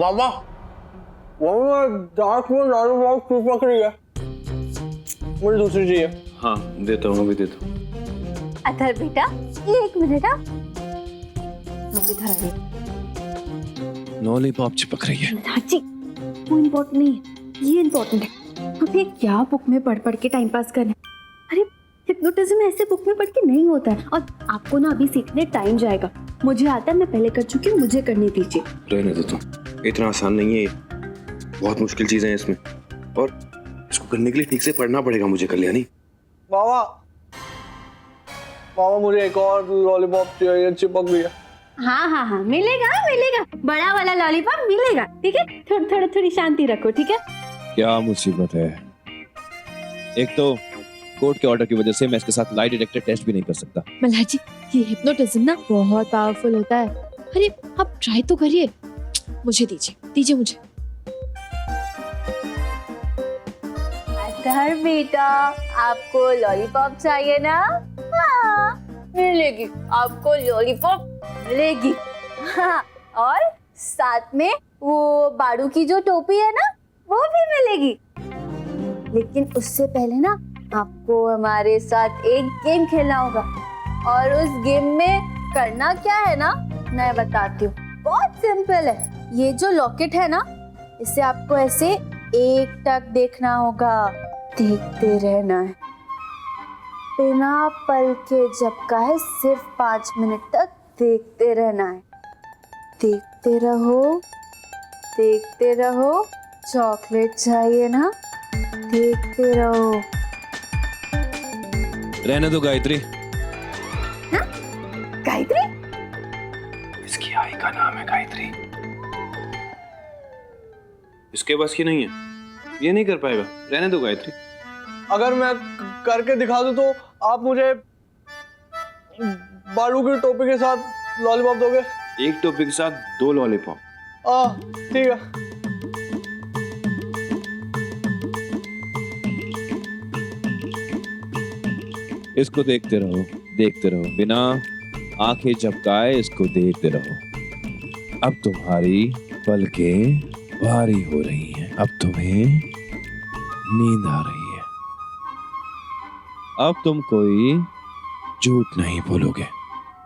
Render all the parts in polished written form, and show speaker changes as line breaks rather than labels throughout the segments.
बाबा वो डार्क में लॉलीपॉप क्यों पक रही है? मुझे दूसरी चाहिए।
हाँ देता हूँ, अभी देता हूँ।
अथर बेटा ये 1 मिनट
लॉलीपॉप चिपक रही है।
जी वो इम्पोर्टेंट नहीं है, ये इम्पोर्टेंट है। हमें क्या बुक में पढ़ पढ़ के टाइम पास करना है? अरे हिप्नोटिज्म ऐसे बुक में पढ़ के नहीं होता है, और आपको ना अभी सीखने टाइम जाएगा। मुझे आता है, मैं पहले कर चुकी हूँ, मुझे करने दीजिए।
रहने देता हूँ, इतना आसान नहीं है ये, बहुत मुश्किल चीजें हैं इसमें, और इसको करने के लिए ठीक से पढ़ना पड़ेगा मुझे कल्याणी।
बाबा बाबा मुझे एक और लॉलीपॉप चाहिए, चिपक गई है।
हाँ हाँ हाँ मिलेगा मिलेगा, बड़ा वाला लॉलीपॉप मिलेगा, ठीक है। थोड़ी शांति रखो, ठीक है।
क्या मुसीबत है, एक तो कोर्ट के ऑर्डर की वजह से मैं इसके साथ लाई डिटेक्टर टेस्ट भी नहीं कर सकता।
मल्हार जी ये हिप्नोटिज्म ना बहुत पावरफुल होता है। अरे आप ट्राई तो करिए, मुझे दीजिए मुझे।
अथर बेटा आपको लॉलीपॉप चाहिए ना? हाँ मिलेगी, आपको लॉलीपॉप मिलेगी। हाँ और साथ में वो बाड़ू की जो टोपी है ना वो भी मिलेगी। लेकिन उससे पहले ना आपको हमारे साथ एक गेम खेलना होगा, और उस गेम में करना क्या है ना मैं बताती हूँ। बहुत सिंपल है। ये जो लॉकेट है ना इसे आपको ऐसे एकटक देखना होगा, देखते रहना है बिना पल के झपकाए, सिर्फ 5 मिनट तक देखते रहना है। देखते रहो। चॉकलेट चाहिए ना? देखते रहो।
रहने दो गायत्री।
हाँ? गायत्री?
इसकी आई का नाम है गायत्री। इसके बस की नहीं है, ये नहीं कर पाएगा, रहने दो गायत्री।
अगर मैं करके दिखा दूं तो आप मुझे बालू की टोपी के साथ लॉलीपॉप दोगे?
एक टोपी के साथ 2 लॉलीपॉप।
ठीक है।
इसको देखते रहो, बिना आंखें झपकाए इसको देखते रहो। अब तुम्हारी पलकें भारी हो रही हैं, अब तुम्हें नींद आ रही है। अब तुम कोई झूठ नहीं बोलोगे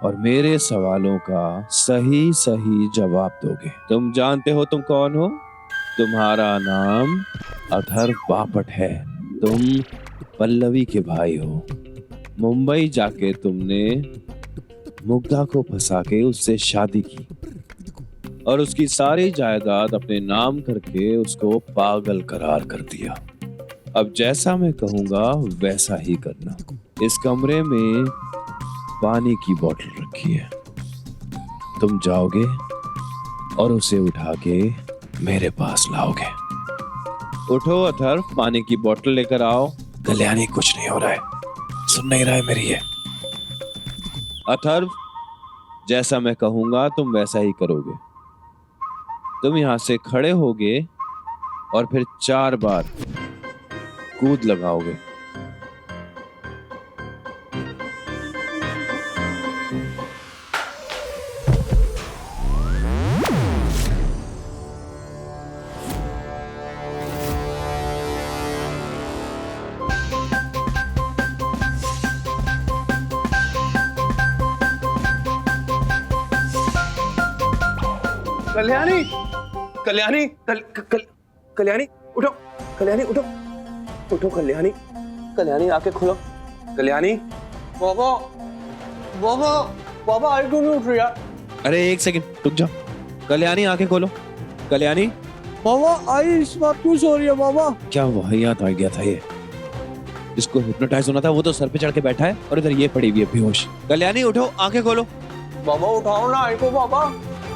और मेरे सवालों का सही सही जवाब दोगे। तुम जानते हो तुम कौन हो? तुम्हारा नाम अथर बापट है। तुम पल्लवी के भाई हो। मुंबई जाके तुमने मुग्धा को फंसा के उससे शादी की और उसकी सारी जायदाद अपने नाम करके उसको पागल करार कर दिया। अब जैसा मैं कहूंगा वैसा ही करना। इस कमरे में पानी की बोतल रखी है, तुम जाओगे और उसे उठा के मेरे पास लाओगे। उठो अथर, पानी की बोतल लेकर आओ। कल्याणी कुछ नहीं हो रहा है, सुन नहीं रहा है मेरी ये। अथर्व जैसा मैं कहूंगा तुम वैसा ही करोगे। तुम यहां से खड़े होगे और फिर 4 बार कूद लगाओगे।
कल्याणी कल्याणी कल्याणी उठो, कल्याणी उठो, उठो कल्याणी, कल्याणी आंखें खोलो। कल्याणी
बाबा बाबा बाबा आई क्यों नहीं उठ रही है?
अरे 1 सेकंड रुक जाओ। कल्याणी आंखें खोलो। कल्याणी।
बाबा आई इस बात क्यों सो रही है? बाबा
क्या वाहियात आ गया था ये। जिसको हिप्नोटाइज होना था वो तो सर पे चढ़ के बैठा है और इधर ये पड़ी हुई है बेहोश। कल्याणी उठो, आंखें खोलो।
बाबा उठाओ ना आई को। बाबा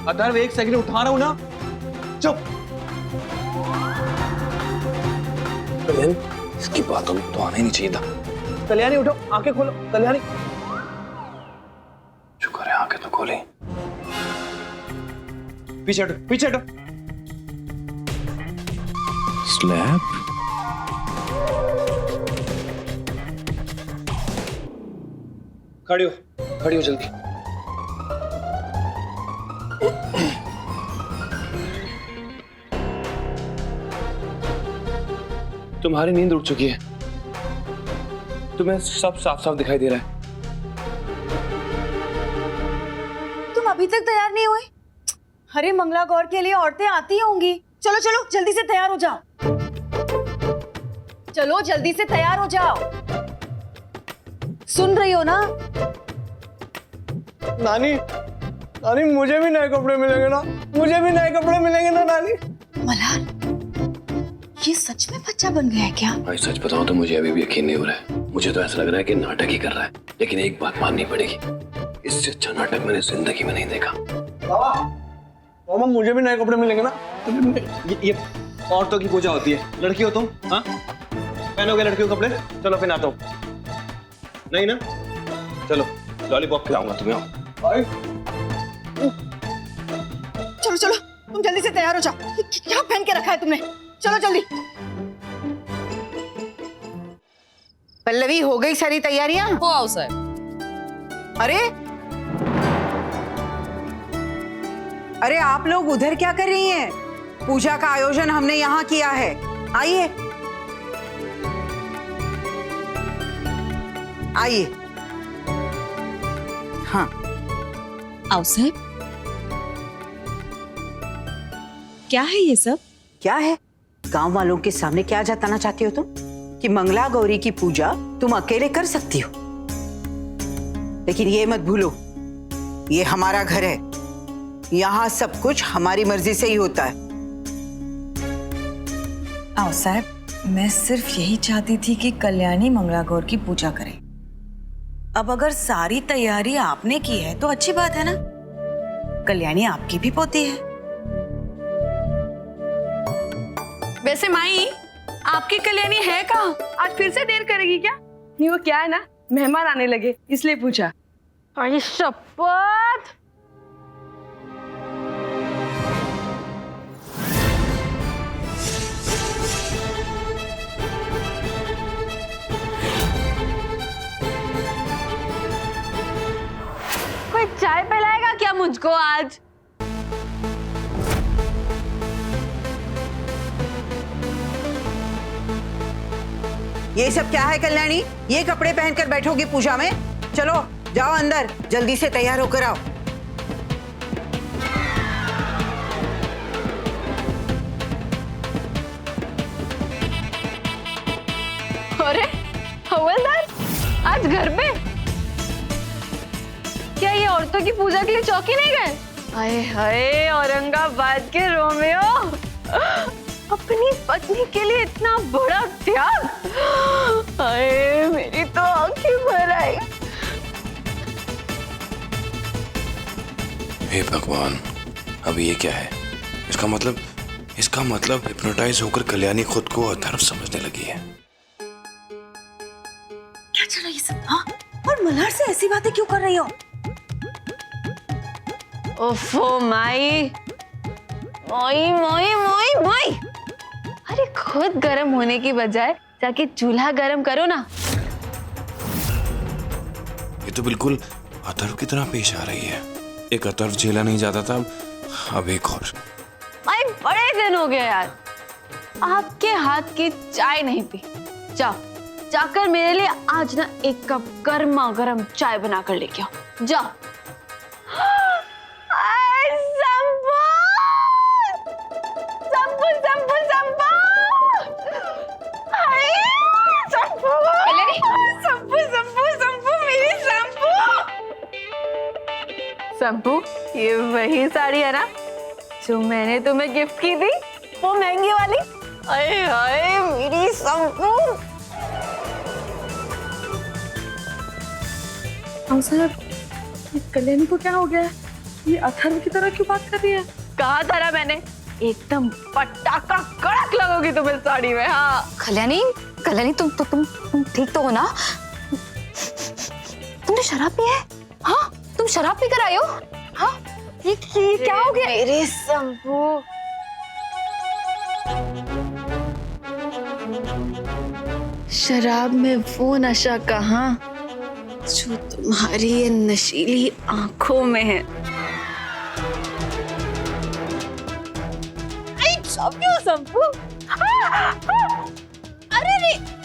अथर्व 1 सेकंड उठा रहा हूं ना, चुप। कल्याणी इसकी बातों में तो आना ही नहीं चाहिए था।
कल्याणी उठो, आंखें खोलो। कल्याणी
शुक्र है आंखें तो खोली। पीछे हटो, पीछे हटो।
स्लैप।
खड़ी हो जल्दी। तुम्हारी नींद उड़ चुकी है, तुम्हें सब साफ साफ दिखाई दे रहा है।
तुम अभी तक तैयार नहीं हुए? अरे मंगला गौर के लिए औरतें आती होंगी। चलो चलो जल्दी से तैयार हो जाओ। चलो जल्दी से तैयार हो जाओ। सुन रही हो ना?
नानी, नानी मुझे भी नए कपड़े मिलेंगे ना? मुझे भी नए कपड़े मिलेंगे ना नानी?
मलार, ये सच में बच्चा बन गया है क्या?
भाई सच बताऊं तो मुझे अभी भी यकीन नहीं हो रहा है। मुझे तो ऐसा लग रहा है कि नाटक ही कर रहा है। लेकिन एक बात माननी पड़ेगी, इससे अच्छा नाटक मैंने जिंदगी में नहीं देखा।
मामा मुझे भी नए कपड़े मिलेंगे ना?
ये औरतों की पूजा होती है, लड़की हो तुम? हाँ, पहनोगे लड़कियों के कपड़े? चलो पहनाता हूँ। नहीं ना? चलो लॉलीपॉप खिलाऊंगा तुम्हें।
भाई
चलो चलो तुम जल्दी से तैयार हो जाओ। क्या पहन के रखा है तुमने? चलो जल्दी।
पल्लवी, हो गई सारी तैयारियां?
हो आओ साहब।
अरे आप लोग उधर क्या कर रही हैं? पूजा का आयोजन हमने यहाँ किया है, आइए आइए। हाँ
आओ साहब। क्या है ये सब?
क्या है? गांव वालों के सामने क्या जताना चाहती हो तुम? कि मंगला गौरी की पूजा तुम अकेले कर सकती हो? लेकिन ये मत भूलो, ये हमारा घर है, यहाँ सब कुछ हमारी मर्जी से ही होता है।
आओ साहब, मैं सिर्फ यही चाहती थी कि कल्याणी मंगला गौर की पूजा करे। अब अगर सारी तैयारी आपने की है तो अच्छी बात है ना? कल्याणी आपकी भी पोती है।
वैसे माई, आपकी कल्याणी है कहाँ? आज फिर से देर करेगी क्या? नहीं, वो क्या है ना, मेहमान आने लगे इसलिए पूछा। अरे शपथ! कोई चाय पिलाएगा क्या मुझको आज?
ये सब क्या है कल्याणी? ये कपड़े पहनकर बैठोगी पूजा में? चलो जाओ अंदर, जल्दी से तैयार होकर आओ।
अरे हवलदार, आज घर पे? क्या ये औरतों की पूजा के लिए चौकी नहीं गए? हाय हाय, औरंगाबाद के रोमियो, अपनी पत्नी के लिए इतना बड़ा त्याग! हाय, मेरी तो आंखें भर आई।
हे भगवान, अभी ये क्या है? इसका मतलब हिप्नोटाइज होकर कल्याणी खुद को अधर्म समझने लगी है।
क्या चल रहा है ये सब? हाँ? और मल्हार से ऐसी बातें क्यों कर रही हो?
ओफो माई, मोई मोई मोई मोई! अरे खुद गर्म होने की बजाय जाके चूल्हा गर्म करो ना।
ये तो बिल्कुल अथर्व की तरह पेश आ रही है। एक अथर्व झेला नहीं जाता था, अब एक और।
भाई बड़े दिन हो गए यार, आपके हाथ की चाय नहीं पी। जाओ, जाकर मेरे लिए आज ना एक कप गर्मा गर्म चाय बना कर लेके आओ। जाओ। संपू, ये वही साड़ी है ना जो मैंने तुम्हें गिफ्ट की थी, वो महंगी वाली? अरे हाय मेरी संपू! सर, कल्याणी को क्या हो गया? ये अथर्व की तरह क्यों बात कर रही है? कहा था ना मैंने, एकदम पटाखा कड़क लगोगी तुम इस साड़ी में। हाँ
कल्याणी, कल्याणी तुम ठीक तो हो ना? तुमने शराब पी है? हाँ, तुम शराब पी कर आई हो? हाँ, ये क्या हो गया?
मेरे संपू, शराब में वो नशा कहाँ जो तुम्हारी ये नशीली आंखों में है। संपू,
अरे